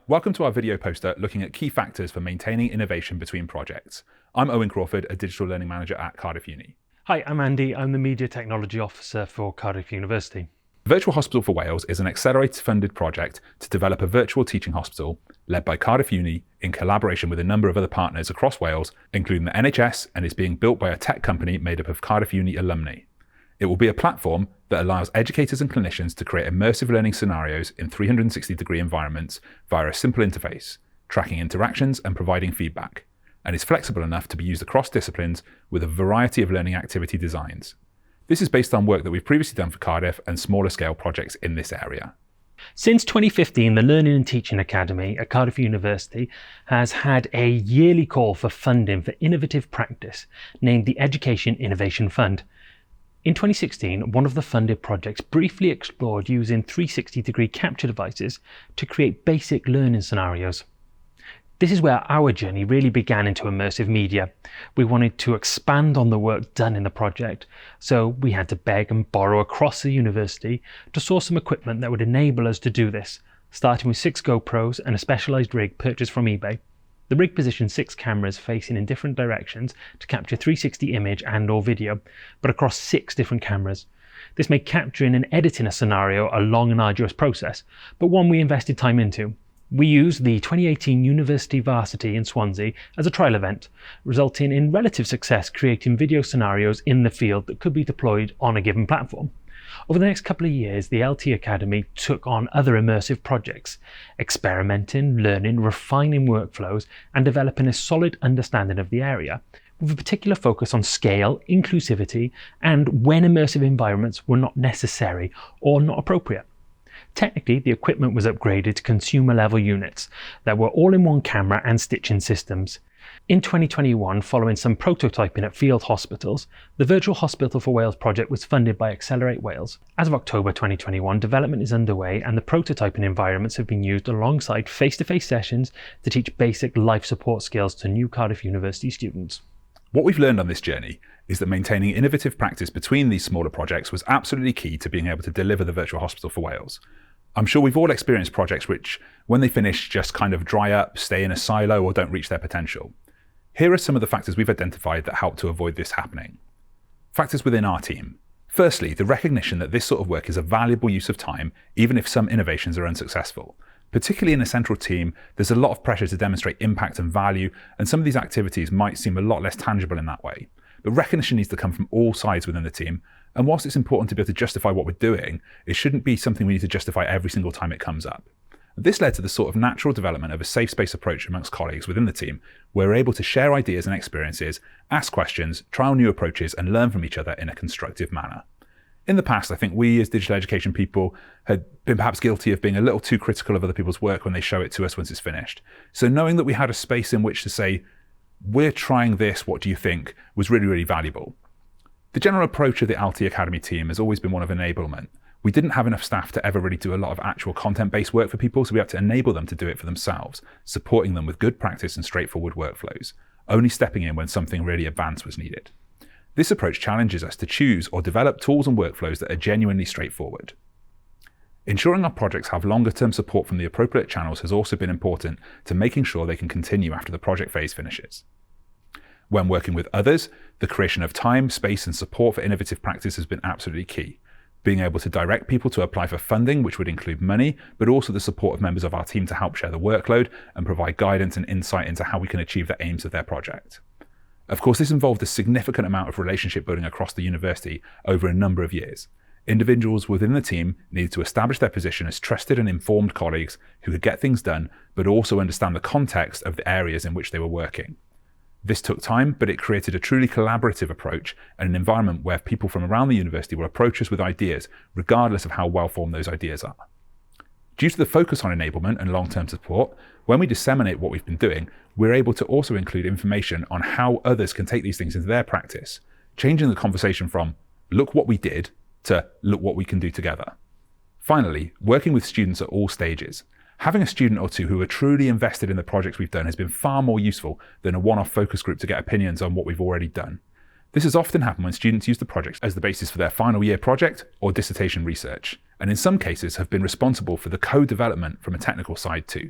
Welcome to our video poster looking at key factors for maintaining innovation between projects. I'm Owen Crawford, a Digital Learning Manager at Cardiff Uni. Hi, I'm Andy. I'm the Media Technology Officer for Cardiff University. Virtual Hospital for Wales is an accelerator-funded project to develop a virtual teaching hospital led by Cardiff Uni in collaboration with a number of other partners across Wales, including the NHS, and is being built by a tech company made up of Cardiff Uni alumni. It will be a platform that allows educators and clinicians to create immersive learning scenarios in 360-degree environments via a simple interface, tracking interactions and providing feedback, and is flexible enough to be used across disciplines with a variety of learning activity designs. This is based on work that we've previously done for Cardiff and smaller scale projects in this area. Since 2015, the Learning and Teaching Academy at Cardiff University has had a yearly call for funding for innovative practice, named the Education Innovation Fund. In 2016, one of the funded projects briefly explored using 360-degree capture devices to create basic learning scenarios. This is where our journey really began into immersive media. We wanted to expand on the work done in the project, so we had to beg and borrow across the university to source some equipment that would enable us to do this, starting with 6 GoPros and a specialised rig purchased from eBay. The rig positioned 6 cameras facing in different directions to capture 360 image and/or video, but across 6 different cameras. This made capturing and editing a scenario a long and arduous process, but one we invested time into. We used the 2018 University Varsity in Swansea as a trial event, resulting in relative success creating video scenarios in the field that could be deployed on a given platform. Over the next couple of years, the LT Academy took on other immersive projects, experimenting, learning, refining workflows, and developing a solid understanding of the area, with a particular focus on scale, inclusivity, and when immersive environments were not necessary or not appropriate. Technically, the equipment was upgraded to consumer-level units that were all-in-one camera and stitching systems. In 2021, following some prototyping at field hospitals, the Virtual Hospital for Wales project was funded by Accelerate Wales. As of October 2021, development is underway and the prototyping environments have been used alongside face-to-face sessions to teach basic life support skills to new Cardiff University students. What we've learned on this journey is that maintaining innovative practice between these smaller projects was absolutely key to being able to deliver the Virtual Hospital for Wales. I'm sure we've all experienced projects which, when they finish, just kind of dry up, stay in a silo, or don't reach their potential. Here are some of the factors we've identified that help to avoid this happening. Factors within our team. Firstly, the recognition that this sort of work is a valuable use of time, even if some innovations are unsuccessful. Particularly in a central team, there's a lot of pressure to demonstrate impact and value, and some of these activities might seem a lot less tangible in that way. But recognition needs to come from all sides within the team, and whilst it's important to be able to justify what we're doing, it shouldn't be something we need to justify every single time it comes up. This led to the sort of natural development of a safe space approach amongst colleagues within the team, where we're able to share ideas and experiences, ask questions, trial new approaches, and learn from each other in a constructive manner. In the past, I think we as digital education people had been perhaps guilty of being a little too critical of other people's work when they show it to us once it's finished. So knowing that we had a space in which to say, we're trying this, what do you think, was really, really valuable. The general approach of the LT Academy team has always been one of enablement. We didn't have enough staff to ever really do a lot of actual content-based work for people, so we had to enable them to do it for themselves, supporting them with good practice and straightforward workflows, only stepping in when something really advanced was needed. This approach challenges us to choose or develop tools and workflows that are genuinely straightforward. Ensuring our projects have longer-term support from the appropriate channels has also been important to making sure they can continue after the project phase finishes. When working with others, the creation of time, space, and support for innovative practice has been absolutely key. Being able to direct people to apply for funding, which would include money, but also the support of members of our team to help share the workload and provide guidance and insight into how we can achieve the aims of their project. Of course, this involved a significant amount of relationship building across the university over a number of years. Individuals within the team needed to establish their position as trusted and informed colleagues who could get things done, but also understand the context of the areas in which they were working. This took time, but it created a truly collaborative approach and an environment where people from around the university will approach us with ideas, regardless of how well-formed those ideas are. Due to the focus on enablement and long-term support, when we disseminate what we've been doing, we're able to also include information on how others can take these things into their practice, changing the conversation from, look what we did, to look what we can do together. Finally, working with students at all stages. Having a student or two who are truly invested in the projects we've done has been far more useful than a one-off focus group to get opinions on what we've already done. This has often happened when students use the project as the basis for their final year project or dissertation research, and in some cases have been responsible for the co-development from a technical side too.